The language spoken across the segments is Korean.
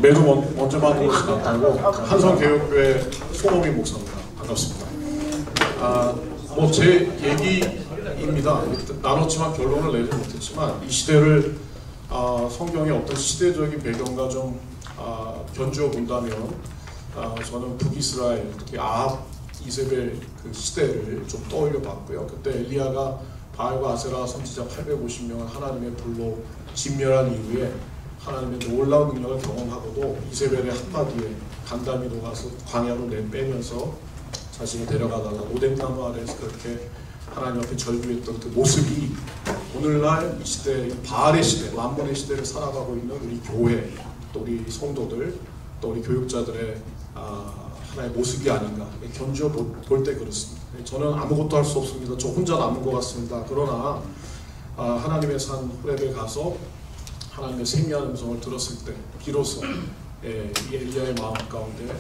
매도 먼저 받는 것이 낫다고 한성교육교회 송호미 목사입니다. 반갑습니다. 뭐 제 얘기입니다. 나눴지만 결론을 내지 못했지만 이 시대를 성경의 어떤 시대적인 배경과 좀 견주어 본다면 저는 북이스라엘, 특히 아합, 이세벨 그 시대를 좀 떠올려 봤고요. 그때 엘리야가 바알과 아세라 선지자 850명을 하나님의 불로 진멸한 이후에 하나님의 놀라운 능력을 경험하고도 이세벨의 한마디에 간담이 녹아서 광야로 빼면서 자신이 데려가다가 오뎅나무 아래에서 그렇게 하나님 앞에 절규했던 그 모습이 오늘날 이 시대, 바알의 시대, 만몬의 시대를 살아가고 있는 우리 교회, 또 우리 성도들, 또 우리 교육자들의 하나의 모습이 아닌가 견주어 볼 때 그렇습니다. 저는 아무것도 할 수 없습니다. 저 혼자 남은 것 같습니다. 그러나 하나님의 산 호렙에 가서 하나님의 생명의 음성을 들었을 때 비로소 이 엘리야의 마음 가운데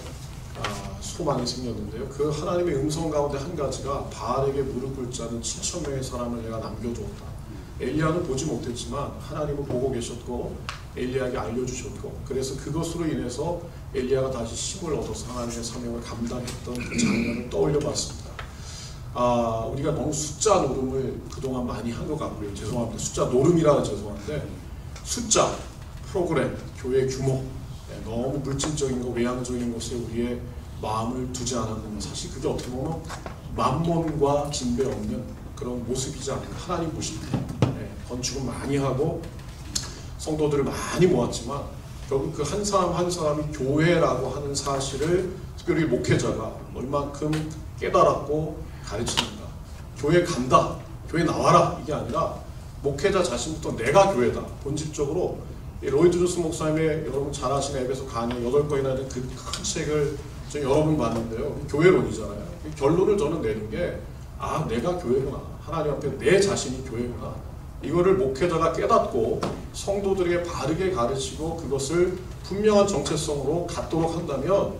소망이 생겼는데요. 그 하나님의 음성 가운데 한 가지가 바알에게 무릎 꿇지 않은 7,000명의 사람을 내가 남겨두었다. 엘리야는 보지 못했지만 하나님은 보고 계셨고 엘리야에게 알려주셨고 그래서 그것으로 인해서 엘리야가 다시 힘을 얻어서 하나님의 사명을 감당했던 그 장면을 떠올려 봤습니다. 우리가 너무 숫자 노름을 그동안 많이 한 것 같고요. 죄송합니다. 숫자 노름이라 죄송한데 숫자, 프로그램, 교회 규모 너무 물질적인 거, 외향적인 것에 우리의 마음을 두지 않았는 사실 그게 어떻게 보면 만몬과 진배 없는 그런 모습이지 않을까. 하나님 보십니다. 건축은 많이 하고 성도들을 많이 모았지만 결국 그 한 사람 한 사람이 교회라고 하는 사실을 특별히 목회자가 얼만큼 깨달았고 가르치는가. 교회 간다, 교회 나와라 이게 아니라 목회자 자신부터 내가 교회다. 본질적으로 로이드 조스 목사님의 여러분 잘 아시는 에베소 강의 8권이나 되는 그 큰 책을 저 여러 번 봤는데요. 교회론이잖아요. 결론을 저는 내는 게 내가 교회구나. 하나님 앞에 내 자신이 교회구나. 이거를 목회자가 깨닫고 성도들에게 바르게 가르치고 그것을 분명한 정체성으로 갖도록 한다면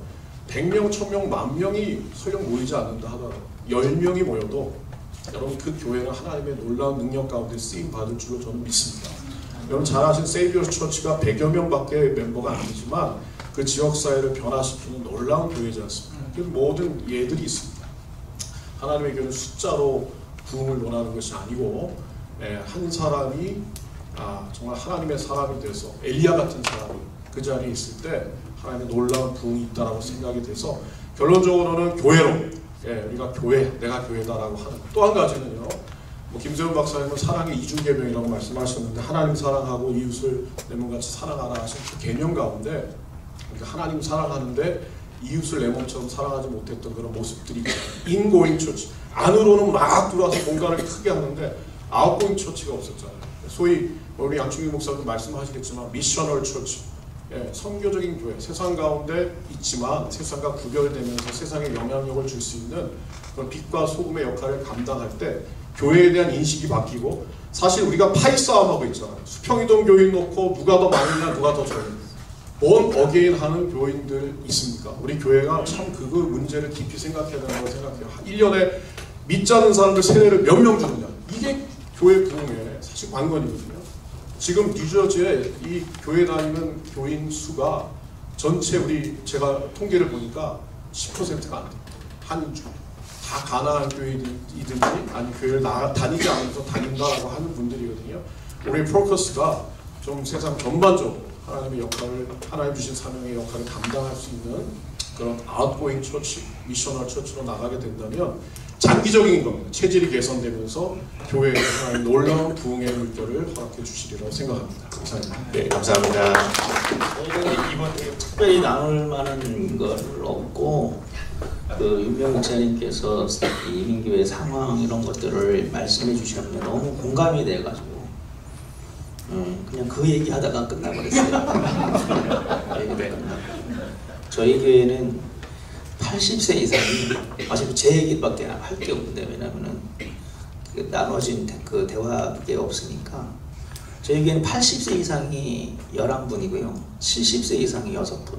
100명, 1000명, 10,000명이 설령 모이지 않는다 하더라도 10명이 모여도 여러분 그 교회는 하나님의 놀라운 능력 가운데 쓰임 받을 줄로 저는 믿습니다. 여러분 잘 아시는 세이비어스 처치가 100여 명밖에 멤버가 아니지만 그 지역사회를 변화시키는 놀라운 교회지 않습니까? 그 모든 예들이 있습니다. 하나님의 교회는 숫자로 부흥을 논하는 것이 아니고 한 사람이 정말 하나님의 사람이 돼서 엘리야 같은 사람이 그 자리에 있을 때 하나님의 놀라운 부흥이 있다라고 생각이 돼서 결론적으로는 교회로 우리가 교회, 내가 교회다라고 하는 또 한 가지는요. 김세훈 박사님은 사랑의 이중계명이라고 말씀하셨는데 하나님 사랑하고 이웃을 내 몸같이 사랑하라 하신 그 개념 가운데 하나님 사랑하는데 이웃을 내 몸처럼 사랑하지 못했던 그런 모습들이 인고잉 처치 안으로는 막 들어와서 공간을 크게 하는데 아웃고잉 처치가 없었잖아요. 소위 우리 양충기 목사도 말씀하시겠지만 미셔널 처치 선교적인 교회 세상 가운데 있지만 세상과 구별되면서 세상에 영향력을 줄 수 있는 그런 빛과 소금의 역할을 감당할 때 교회에 대한 인식이 바뀌고 사실 우리가 파이 싸움하고 있잖아요. 수평이동 교인 놓고 누가 더 많으냐 누가 더 적느냐 본 어게인 하는 교인들 있습니까? 우리 교회가 참 그거 문제를 깊이 생각해야 된다고 생각해요. 1년에 믿지 않는 사람들 세례를 몇 명 주느냐 이게 교회 부흥의 사실 관건이거든요. 지금 뉴저지에 이 교회 다니는 교인 수가 전체 제가 통계를 보니까 10%가 안 됩니다. 한 주. 다 가난한 교회이든지 아니 교회를 다니지 않으면서 다닌다라고 하는 분들이거든요. 우리 프로커스가 좀 세상 전반적으로 하나님의 역할을 하나님 주신 사명의 역할을 감당할 수 있는 그런 아웃고잉 처치, 미셔널 처치로 나가게 된다면 장기적인 겁니다. 체질이 개선되면서 교회에 하나님 놀라운 부흥의 물결을 허락해 주시리라고 생각합니다. 감사합니다. 네, 감사합니다. 저희가 이번에 특별히 나눌 만한 걸 없고 그 윤병 목사님께서 이민교회 상황 이런 것들을 말씀해 주셨는데 너무 공감이 돼가지고 그냥 그 얘기하다가 끝나버렸어요. 얘기도 끝나고 저희 교회는 80세 이상이 어차피 제 얘기밖에 할 게 없는데 왜냐면은 그 나눠진 그 대화가 없으니까 저희 교회는 80세 이상이 11분이고요 70세 이상이 6분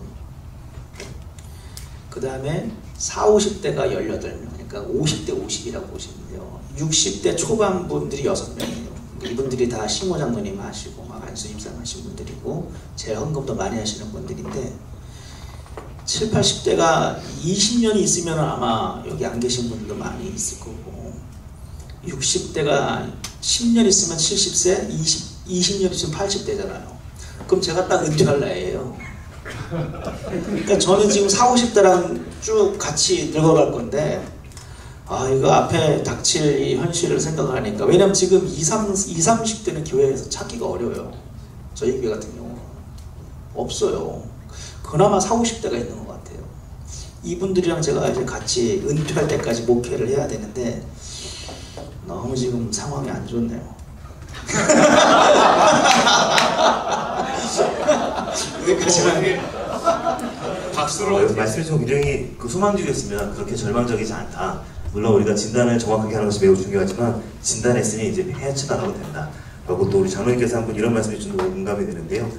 그 다음에 40, 50대가 18명 그러니까 50대 50이라고 보시면 돼요. 60대 초반 분들이 6명이에요. 그러니까 이분들이 다 신모 장로님 하시고 막 안수 임상 하신 분들이고 제일 헌금도 많이 하시는 분들인데 7, 80대가 20년이 있으면 아마 여기 안 계신 분들도 많이 있을 거고 60대가 10년 있으면 70세, 20년 있으면 80대잖아요. 그럼 제가 딱 은퇴할 나이에요. 그러니까 저는 지금 40, 50대랑 쭉 같이 늙어갈 건데 아 이거 앞에 닥칠 이 현실을 생각하니까 왜냐면 지금 20, 30대는 교회에서 찾기가 어려워요. 저희 교회 같은 경우는 없어요. 그나마 40, 50대가 있는 것 같아요. 이분들이랑 제가 이제 같이 은퇴할 때까지 목회를 해야 되는데 너무 지금 상황이 안 좋네요. 박수로 말씀이 좀 굉장히 소망적이었으면 그렇게 절망적이지 않다. 물론 우리가 진단을 정확하게 하는 것이 매우 중요하지만 진단했으니 이제 헤쳐나가도 된다. 라고 또 우리 장로님께서 한 번 이런 말씀해 주신 거 공감이 되는데요.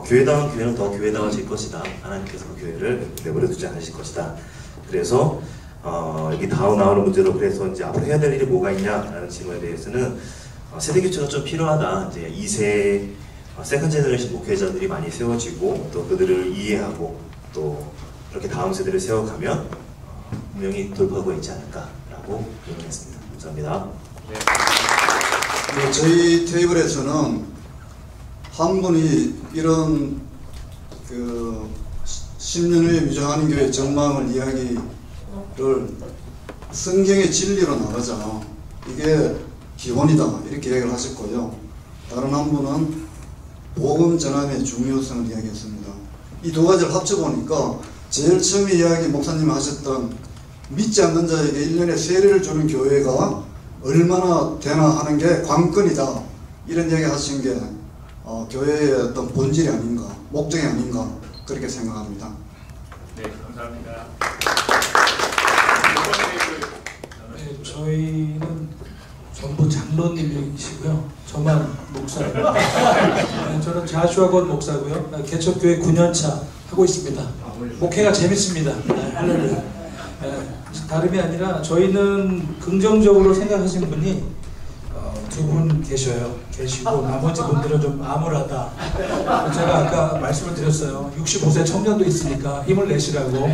교회다운 교회는 더 교회다워질 것이다. 하나님께서 교회를 내버려 두지 않으실 것이다. 그래서 여기 다음 나오는 문제도 그래서 이제 앞으로 해야 될 일이 뭐가 있냐라는 질문에 대해서는 세대 교체가 좀 필요하다. 이제 2세 세컨 제너레이션 목회자들이 많이 세워지고 또 그들을 이해하고 또 그렇게 다음 세대를 세워가면 분명히 돌파구가 있지 않을까라고 의견했습니다. 감사합니다. 네, 저희 테이블에서는 한 분이 이런 10년 후에 위정하는 교회 전망을 이야기를 성경의 진리로 나가자. 이게 기본이다. 이렇게 얘기를 하셨고요. 다른 한 분은 복음 전함의 중요성을 이야기했습니다. 이 두 가지를 합쳐보니까 제일 처음에 목사님이 하셨던 믿지 않는 자에게 1년에 세례를 주는 교회가 얼마나 되나 하는 게 관건이다. 이런 얘기 하신 게 교회의 어떤 본질이 아닌가, 목적이 아닌가 그렇게 생각합니다. 네, 감사합니다. 네, 저희는 전부 장로님이시고요. 저만 목사예요. 네, 저는 자수학원 목사고요. 개척교회 9년차 하고 있습니다. 목회가 재밌습니다. 네, 할렐루야. 네, 다름이 아니라 저희는 긍정적으로 생각하시는 분이 두 분 계시고 나머지 분들은 좀 암울하다. 제가 아까 말씀을 드렸어요. 65세 청년도 있으니까 힘을 내시라고.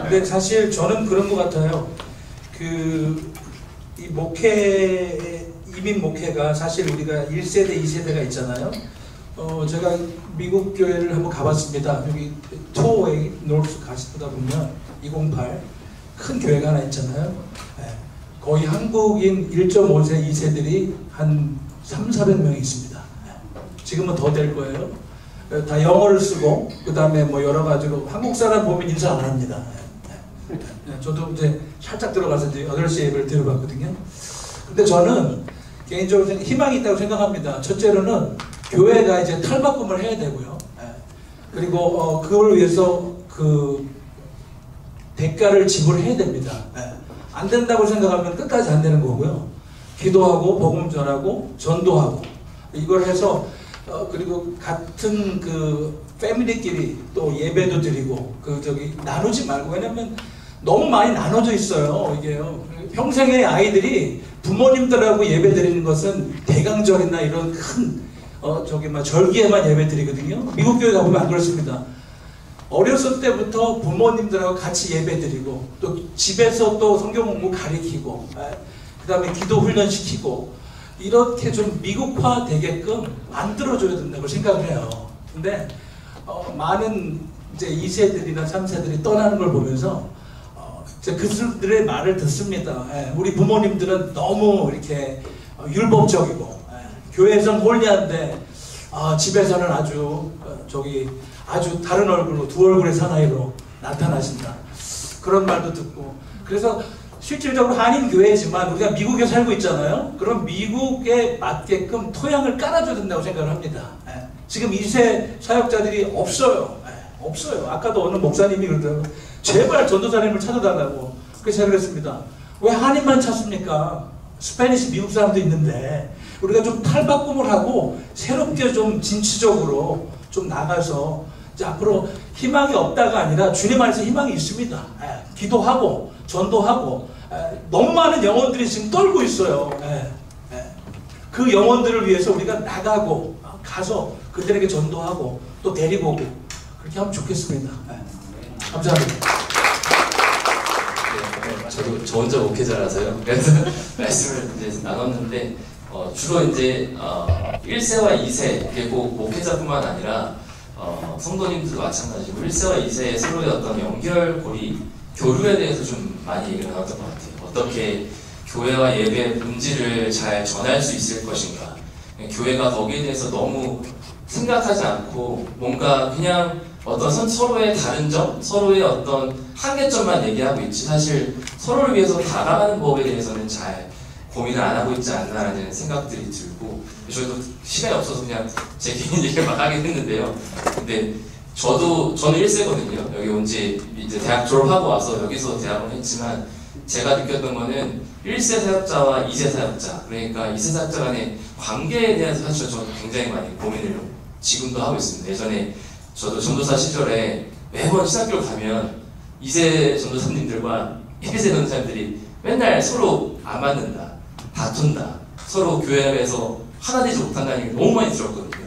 근데 사실 저는 그런 것 같아요. 이 이민 목회가 사실 우리가 1세대, 2세대가 있잖아요. 제가 미국 교회를 한번 가봤습니다. 여기 토웨이 노스 가시다 보면 208 큰 교회가 하나 있잖아요. 네. 거의 한국인 1.5세, 2세들이 한 300~400명이 있습니다. 네. 지금은 더 될 거예요. 다 영어를 쓰고 그 다음에 뭐 여러 가지로 한국 사람 보면 인사 안 합니다. 네. 네. 저도 이제 살짝 들어가서 이제 8시 예배를 들어봤거든요. 근데 저는 개인적으로 희망이 있다고 생각합니다. 첫째로는 교회가 이제 탈바꿈을 해야 되고요. 네. 그리고 그걸 위해서 대가를 지불해야 됩니다. 네. 안 된다고 생각하면 끝까지 안 되는 거고요. 기도하고 복음 전하고 전도하고 이걸 해서 그리고 같은 패밀리끼리 또 예배도 드리고 나누지 말고 왜냐면 너무 많이 나눠져 있어요. 이게요. 평생의 아이들이 부모님들하고 예배 드리는 것은 대강절이나 이런 큰 절기에만 예배 드리거든요. 미국 교회 가보면 안 그렇습니다. 어렸을 때부터 부모님들하고 같이 예배 드리고 또 집에서 또 성경 공부 가르치고 그 다음에 기도 훈련시키고 이렇게 좀 미국화 되게끔 만들어줘야 된다고 생각을 해요. 근데 많은 이제 2세들이나 3세들이 떠나는 걸 보면서 그들의 말을 듣습니다. 우리 부모님들은 너무 이렇게 율법적이고 교회에서는 홀리한데 집에서는 아주 다른 얼굴로 두 얼굴의 사나이로 나타나신다. 그런 말도 듣고 그래서 실질적으로 한인 교회지만 우리가 미국에 살고 있잖아요. 그럼 미국에 맞게끔 토양을 깔아줘야 된다고 생각을 합니다. 지금 2세 사역자들이 없어요. 없어요. 아까도 어느 목사님이 그러더라고요. 제발 전도사님을 찾아달라고. 그래서 제가 그랬습니다. 왜 한인만 찾습니까? 스페니시 미국 사람도 있는데 우리가 좀 탈바꿈을 하고 새롭게 좀 진취적으로 좀 나가서 앞으로 희망이 없다가 아니라 주님 안에서 희망이 있습니다. 기도하고 전도하고 너무 많은 영혼들이 지금 떨고 있어요. 그 영혼들을 위해서 우리가 나가고 가서 그들에게 전도하고 또 데리고 오고 그렇게 하면 좋겠습니다. 네. 감사합니다. 네, 저도 저 혼자 목회자라서요. 그래서 말씀을 이제 나눴는데 주로 이제 1세와 2세, 이게 꼭 목회자뿐만 아니라 성도님들도 마찬가지고 1세와 2세의 서로의 어떤 연결고리, 교류에 대해서 좀 많이 얘기를 나눴던 것 같아요. 어떻게 교회와 예배의 본질을 잘 전할 수 있을 것인가. 교회가 거기에 대해서 너무 생각하지 않고 뭔가 그냥 어떤 서로의 다른 점, 서로의 어떤 한계점만 얘기하고 있지 사실 서로를 위해서 다가가는 법에 대해서는 잘 고민을 안 하고 있지 않나라는 생각들이 들고, 저희도 시간이 없어서 그냥 제 개인 얘기를 막 하긴 했는데요. 근데 저는 1세거든요. 여기 온 지 이제 대학 졸업하고 와서 여기서 대학을 했지만 제가 느꼈던 거는 1세 사역자와 2세 사역자, 그러니까 2세 사역자 간의 관계에 대해서 사실 저는 굉장히 많이 고민을 지금도 하고 있습니다. 예전에 저도 전도사 시절에 매번 신학교를 가면 2세 전도사님들과 1세 전도사님들이 맨날 서로 안 맞는다, 다툰다, 서로 교회에서 하나 되지 못한다는 얘기 너무 많이 들었거든요.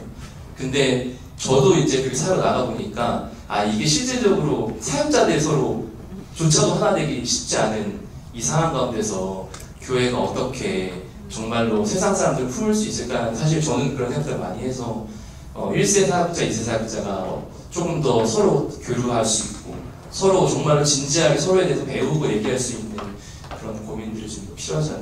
근데 저도 이제 그렇게 살아 나가 보니까 이게 실제적으로 사역자들이 서로 조차도 하나 되기 쉽지 않은 이 상황 가운데서 교회가 어떻게 정말로 세상 사람들을 품을 수 있을까? 사실 저는 그런 생각을 많이 해서 1세 사역자, 2세 사역자가 조금 더 서로 교류할 수 있고 서로 정말로 진지하게 서로에 대해서 배우고 얘기할 수 있는 그런 고민들이 좀 필요하지 않나.